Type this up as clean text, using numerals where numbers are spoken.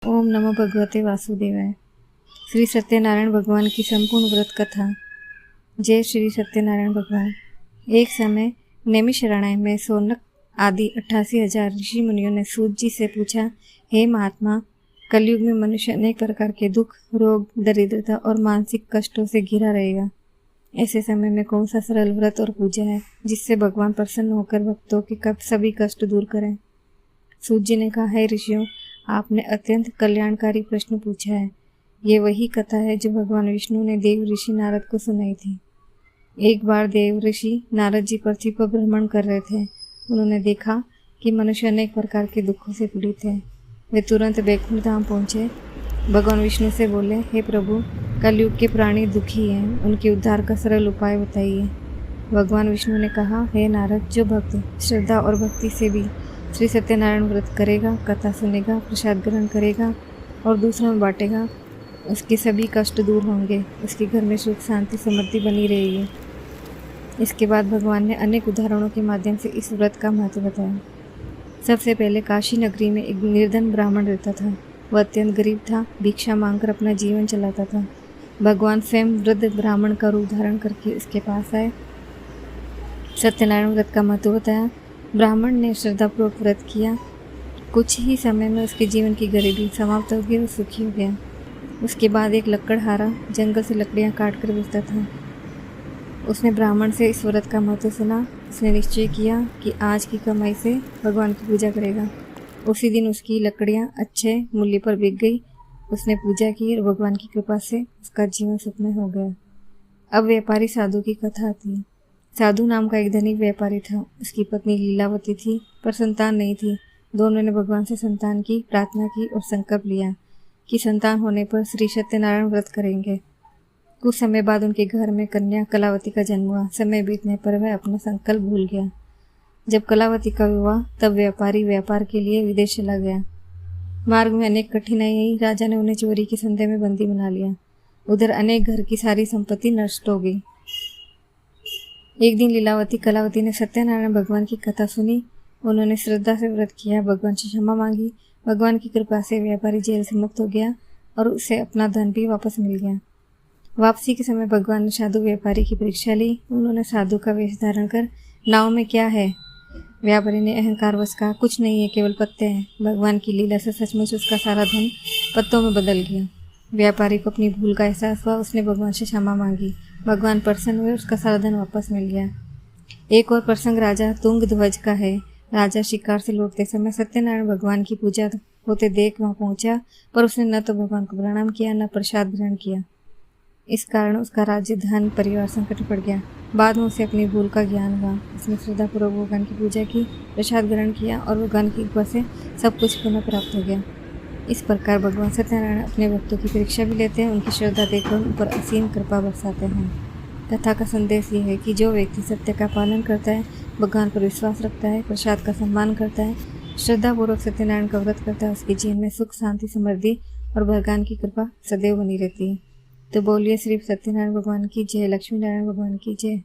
ओम नमो भगवते वासुदेवाय। श्री सत्यनारायण भगवान की संपूर्ण व्रत कथा। जय श्री सत्यनारायण भगवान। एक समय नैमिषारण्य में सौनक आदि 88,000 ऋषि मुनियों ने सूत जी से पूछा, हे महात्मा, कलयुग में मनुष्य अनेक प्रकार के दुख, रोग, दरिद्रता और मानसिक कष्टों से घिरा रहेगा। ऐसे समय में कौन सा सरल व्रत और पूजा है जिससे भगवान प्रसन्न होकर भक्तों के सभी कष्ट दूर करें? सूत जी ने कहा, हे ऋषियों, आपने अत्यंत कल्याणकारी प्रश्न पूछा है। ये वही कथा है जो भगवान विष्णु ने देव ऋषि नारद को सुनाई थी। एक बार देव ऋषि नारद जी पृथ्वी पर भ्रमण कर रहे थे। उन्होंने देखा कि मनुष्य अनेक प्रकार के दुखों से पीड़ित है। वे तुरंत बैकुंठ धाम पहुँचे। भगवान विष्णु से बोले, हे प्रभु, कलयुग के प्राणी दुखी हैं, उनके उद्धार का सरल उपाय बताइए। भगवान विष्णु ने कहा, हे नारद, जो भक्त श्रद्धा और भक्ति से भी श्री सत्यनारायण व्रत करेगा, कथा सुनेगा, प्रसाद ग्रहण करेगा और दूसरों में बांटेगा, उसके सभी कष्ट दूर होंगे, उसके घर में सुख, शांति, समृद्धि बनी रहेगी। इसके बाद भगवान ने अनेक उदाहरणों के माध्यम से इस व्रत का महत्व बताया। सबसे पहले काशी नगरी में एक निर्धन ब्राह्मण रहता था। वह अत्यंत गरीब था, भिक्षा मांगकर अपना जीवन चलाता था। भगवान स्वयं वृद्ध ब्राह्मण का रूप धारण करके उसके पास आए, सत्यनारायण व्रत का महत्व बताया। ब्राह्मण ने श्रद्धापूर्वक व्रत किया। कुछ ही समय में उसके जीवन की गरीबी समाप्त हो गई और सुखी हो गया। उसके बाद एक लकड़हारा जंगल से लकड़ियां काट कर बेचता था। उसने ब्राह्मण से इस व्रत का महत्व सुना। उसने निश्चय किया कि आज की कमाई से भगवान की पूजा करेगा। उसी दिन उसकी लकड़ियां अच्छे मूल्य पर बिक गई। उसने पूजा की और भगवान की कृपा से उसका जीवन सुखमय हो गया। अब व्यापारी साधु की कथा आती है। साधु नाम का एक धनिक व्यापारी था। उसकी पत्नी लीलावती थी, पर संतान नहीं थी। दोनों ने भगवान से संतान की प्रार्थना की और संकल्प लिया कि संतान होने पर श्री सत्यनारायण व्रत करेंगे। कुछ समय बाद उनके घर में कन्या कलावती का जन्म हुआ। समय बीतने पर वह अपना संकल्प भूल गया। जब कलावती का विवाह, तब व्यापारी व्यापार के लिए विदेश चला गया। मार्ग में अनेक कठिनाई आई। राजा ने उन्हें चोरी के संदेह में बंदी बना लिया। उधर अनेक घर की सारी संपत्ति नष्ट हो गई। एक दिन लीलावती कलावती ने सत्यनारायण भगवान की कथा सुनी। उन्होंने श्रद्धा से व्रत किया, भगवान से क्षमा मांगी। भगवान की कृपा से व्यापारी जेल से मुक्त हो गया और उसे अपना धन भी वापस मिल गया। वापसी के समय भगवान ने साधु व्यापारी की परीक्षा ली। उन्होंने साधु का वेश धारण कर, नाव में क्या है? व्यापारी ने अहंकारवश कहा, कुछ नहीं है, केवल पत्ते हैं। भगवान की लीला से सचमुच उसका सारा धन पत्तों में बदल गया। व्यापारी को अपनी भूल का एहसास हुआ। उसने भगवान से क्षमा मांगी। भगवान प्रसन्न हुए, उसका सारा धन वापस मिल गया। एक और प्रसंग राजा तुंगध्वज का है। राजा शिकार से लौटते समय सत्यनारायण भगवान की पूजा होते देख वहां पहुंचा, पर उसने न तो भगवान को प्रणाम किया, न प्रसाद ग्रहण किया। इस कारण उसका राज्य, धन, परिवार संकट में पड़ गया। बाद में उसे अपनी भूल का ज्ञान हुआ। उसने श्रद्धापूर्वक भगवान की पूजा की, प्रसाद ग्रहण किया और भगवान की कृपा से सब कुछ पुनः प्राप्त हो गया। इस प्रकार भगवान सत्यनारायण अपने भक्तों की परीक्षा भी लेते हैं, उनकी श्रद्धा देखकर उन पर असीम कृपा बरसाते हैं। कथा का संदेश ये है कि जो व्यक्ति सत्य का पालन करता है, भगवान पर विश्वास रखता है, प्रसाद का सम्मान करता है, श्रद्धापूर्वक सत्यनारायण का व्रत करता है, उसके जीवन में सुख, शांति, समृद्धि और भगवान की कृपा सदैव बनी रहती है। तो बोलिए श्री सत्यनारायण भगवान की जय, लक्ष्मी नारायण भगवान की जय।